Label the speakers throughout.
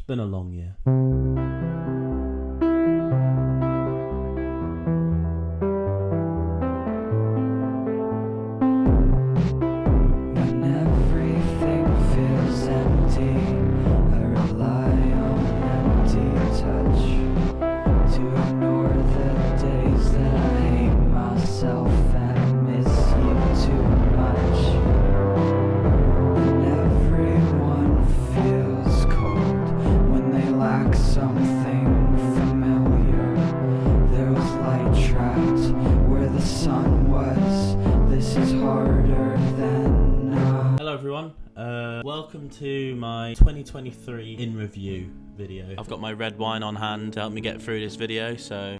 Speaker 1: It's been a long year.
Speaker 2: When everything feels empty, I rely on empty touch to ignore the days that I hate myself and miss you too much. And everyone feels cold when they lack something familiar. There was light trapped where the sun was. This is harder than
Speaker 1: Hello everyone, welcome to my 2023 in review video. I've got my red wine on hand to help me get through this video, so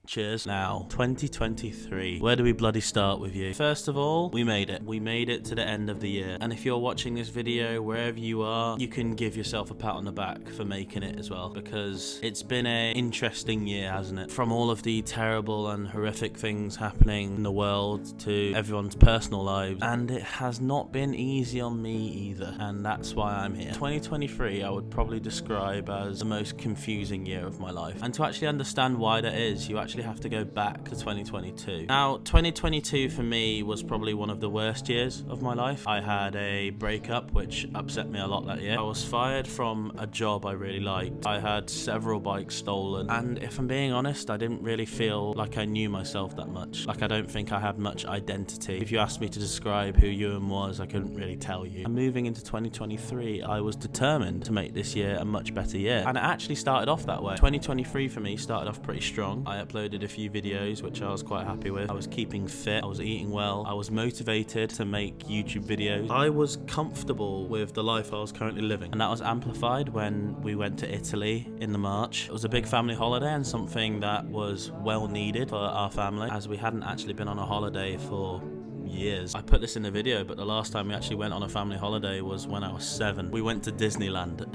Speaker 1: cheers. Now, 2023. Where do we bloody start with you? First of all, we made it. We made it to the end of the year. And if you're watching this video, wherever you are, you can give yourself a pat on the back for making it as well, because it's been an interesting year, hasn't it? From all of the terrible and horrific things happening in the world to everyone's personal lives. And it has not been easy on me either. And that's why I'm here. 2023, I would probably describe as the most confusing year of my life. And to actually understand why that is, you actually have to go back to 2022. Now, 2022 for me was probably one of the worst years of my life. I had a breakup which upset me a lot that year. I was fired from a job I really liked. I had several bikes stolen, and if I'm being honest, I didn't really feel like I knew myself that much. Like, I don't think I had much identity. If you asked me to describe who Ewan was, I couldn't really tell you. And moving into 2023, I was determined to make this year a much better year, and it actually started off that way. 2023 for me started off pretty strong. I uploaded a few videos which I was quite happy with. I was keeping fit, I was eating well, I was motivated to make YouTube videos. I was comfortable with the life I was currently living, and that was amplified when we went to Italy in the March. It was a big family holiday and something that was well needed for our family, as we hadn't actually been on a holiday for years. I put this in the video, but the last time we actually went on a family holiday was when I was 7. We went to Disneyland,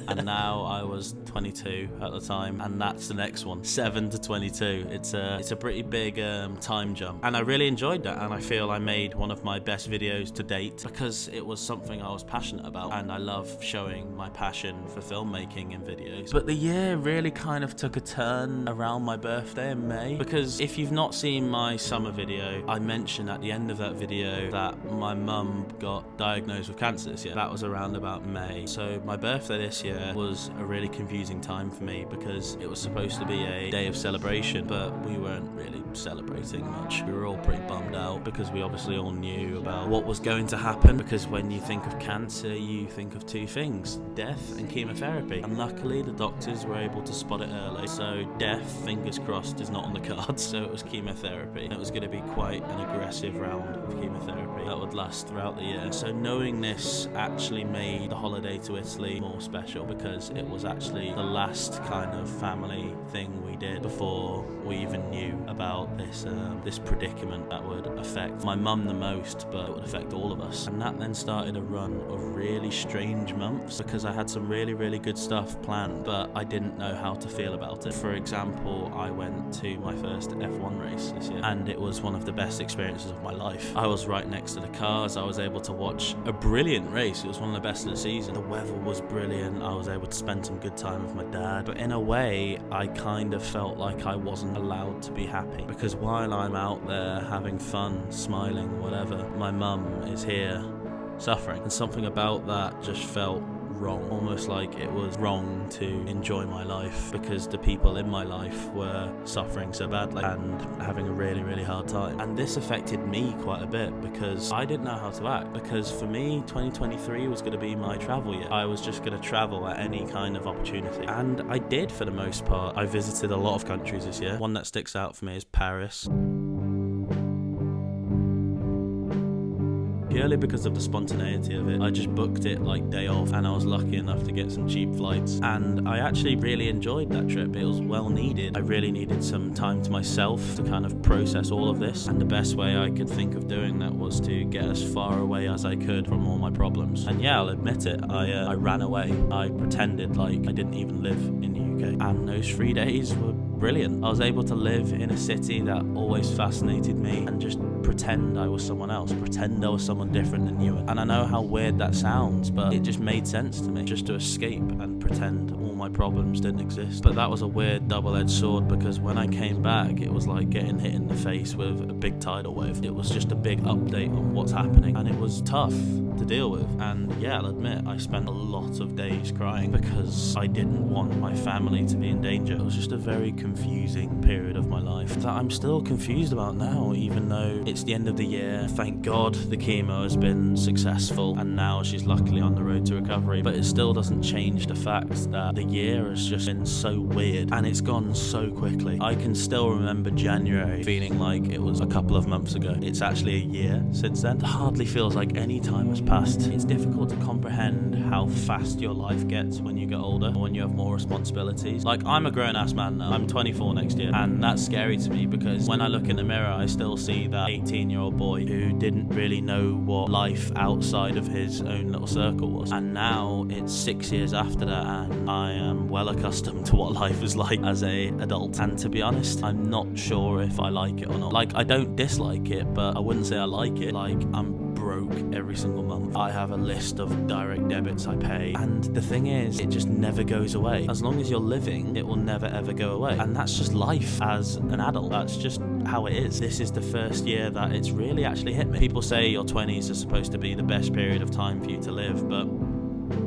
Speaker 1: and now I was 22 at the time, and that's the next one, 7 to 22. It's a pretty big time jump, and I really enjoyed that, and I feel I made one of my best videos to date because it was something I was passionate about, and I love showing my passion for filmmaking in videos. But the year really kind of took a turn around my birthday in May, because if you've not seen my summer video, I mentioned at the end of that video that my mum got diagnosed with cancer this year. That was around about May. So my birthday this year was a really confusing time for me, because it was supposed to be a day of celebration, but we weren't really celebrating much. We were all pretty bummed out because we obviously all knew about what was going to happen, because when you think of cancer, you think of two things: death and chemotherapy. And luckily the doctors were able to spot it early, so death, fingers crossed, is not on the cards. So it was chemotherapy. It was going to be quite an aggressive round of chemotherapy that would last throughout the year. So knowing this actually made the holiday to Italy more special, because it was actually the last kind of family thing we did before we even knew about this predicament that would affect my mum the most, but it would affect all of us. And that then started a run of really strange months, because I had some really, really good stuff planned, but I didn't know how to feel about it. For example, I went to my first F1 race this year, and it was one of the best experiences of my life. I was right next to the cars. I was able to watch a brilliant race. It was one of the best of the season. The weather was brilliant. I was able to spend some good time with my dad. But in a way, I kind of felt like I wasn't allowed to be happy, because while I'm out there having fun, smiling, whatever, my mum is here suffering. And something about that just felt wrong, almost like it was wrong to enjoy my life because the people in my life were suffering so badly and having a really, really hard time. And this affected me quite a bit, because I didn't know how to act, because for me 2023 was going to be my travel year. I was just going to travel at any kind of opportunity, and I did for the most part. I visited a lot of countries this year. One that sticks out for me is Paris. Purely because of the spontaneity of it. I just booked it like day off, and I was lucky enough to get some cheap flights, and I actually really enjoyed that trip. It was well needed. I really needed some time to myself to kind of process all of this, and the best way I could think of doing that was to get as far away as I could from all my problems. And yeah, I'll admit it, I ran away. I pretended like I didn't even live in the UK, and those 3 days were brilliant. I was able to live in a city that always fascinated me and just pretend I was someone else, pretend I was someone different than you. And I know how weird that sounds, but it just made sense to me, just to escape and pretend all my problems didn't exist. But that was a weird double-edged sword, because when I came back, it was like getting hit in the face with a big tidal wave. It was just a big update on what's happening, and it was tough to deal with. And yeah, I'll admit, I spent a lot of days crying because I didn't want my family to be in danger. It was just a very confusing period of my life that I'm still confused about now, even though it's the end of the year. Thank God the chemo has been successful, and now she's luckily on the road to recovery. But it still doesn't change the fact that the year has just been so weird, and it's gone so quickly. I can still remember January feeling like it was a couple of months ago. It's actually a year since then. It hardly feels like any time has passed. It's difficult to comprehend how fast your life gets when you get older, or when you have more responsibilities. Like, I'm a grown-ass man now. I'm 24 next year, and that's scary to me, because when I look in the mirror, I still see that 18-year-old boy who didn't really know what life outside of his own little circle was. And now it's 6 years after that, and I am well accustomed to what life is like as an adult. And to be honest, I'm not sure if I like it or not. Like, I don't dislike it, but I wouldn't say I like it. Like, I'm broke every single month. I have a list of direct debits I pay, and the thing is, it just never goes away. As long as you're living, it will never ever go away, and that's just life as an adult. That's just how it is. This is the first year that it's really actually hit me. People say your 20s are supposed to be the best period of time for you to live, but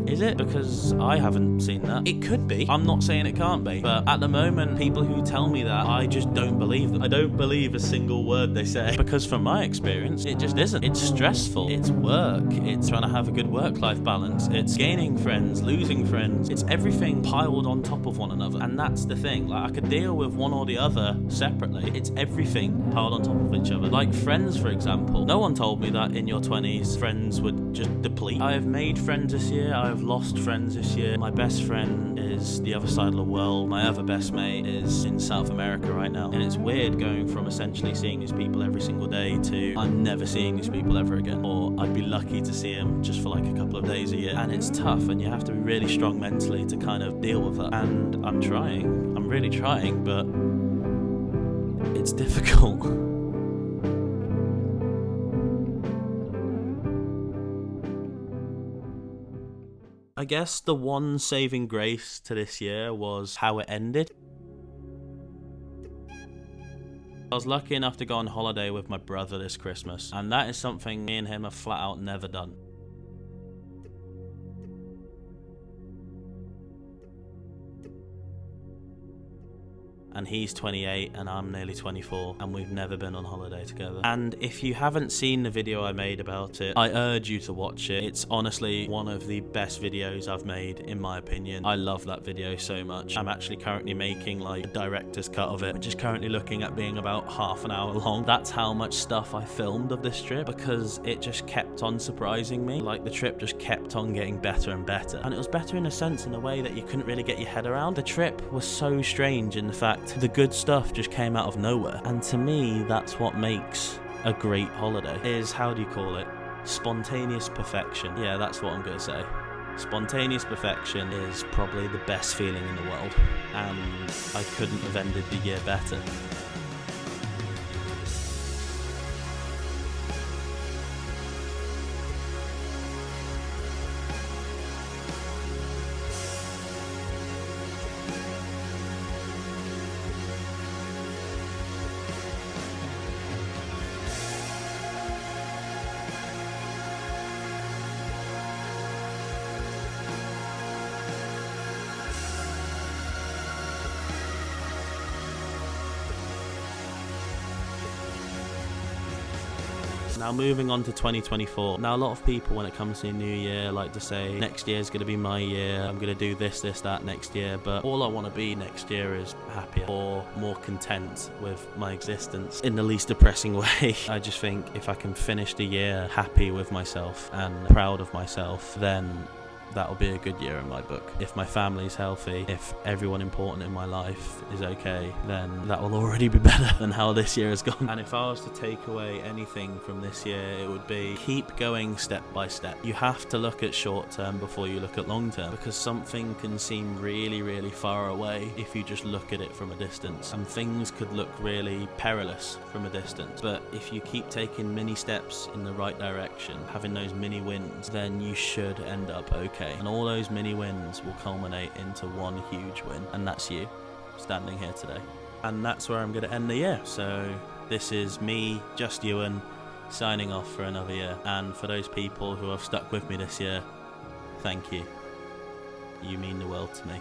Speaker 1: is it? Because I haven't seen that. It could be. I'm not saying it can't be. But at the moment, people who tell me that, I just don't believe them. I don't believe a single word they say. Because from my experience, it just isn't. It's stressful. It's work. It's trying to have a good work-life balance. It's gaining friends, losing friends. It's everything piled on top of one another. And that's the thing. Like, I could deal with one or the other separately. It's everything piled on top of each other. Like friends, for example. No one told me that in your 20s, friends would just deplete. I have made friends this year. I've lost friends this year. My best friend is the other side of the world. My other best mate is in South America right now. And it's weird going from essentially seeing these people every single day to I'm never seeing these people ever again. Or I'd be lucky to see them just for like a couple of days a year. And it's tough, and you have to be really strong mentally to kind of deal with that. And I'm trying. I'm really trying, but it's difficult. I guess the one saving grace to this year was how it ended. I was lucky enough to go on holiday with my brother this Christmas, and that is something me and him have flat out never done. And he's 28 and I'm nearly 24, and we've never been on holiday together. And if you haven't seen the video I made about it, I urge you to watch it. It's honestly one of the best videos I've made, in my opinion. I love that video so much. I'm actually currently making like a director's cut of it, which is currently looking at being about half an hour long. That's how much stuff I filmed of this trip, because it just kept on surprising me. Like, the trip just kept on getting better and better. And it was better in a sense, in a way that you couldn't really get your head around. The trip was so strange in the fact the good stuff just came out of nowhere. And to me, that's what makes a great holiday, is, how do you call it? Spontaneous perfection. Yeah, that's what I'm going to say. Spontaneous perfection is probably the best feeling in the world, and I couldn't have ended the year better. Now moving on to 2024. Now a lot of people, when it comes to the new year, like to say next year is going to be my year, I'm going to do this, that next year. But all I want to be next year is happier, or more content with my existence in the least depressing way. I just think if I can finish the year happy with myself and proud of myself, then that'll be a good year in my book. If my family's healthy, if everyone important in my life is okay, then that will already be better than how this year has gone. And if I was to take away anything from this year, it would be keep going step by step. You have to look at short term before you look at long term, because something can seem really, really far away if you just look at it from a distance, and things could look really perilous from a distance. But if you keep taking mini steps in the right direction, having those mini wins, then you should end up okay. And all those mini wins will culminate into one huge win, and that's you standing here today. And that's where I'm going to end the year. So this is me, Just Ewan, signing off for another year. And for those people who have stuck with me this year, thank you. You mean the world to me.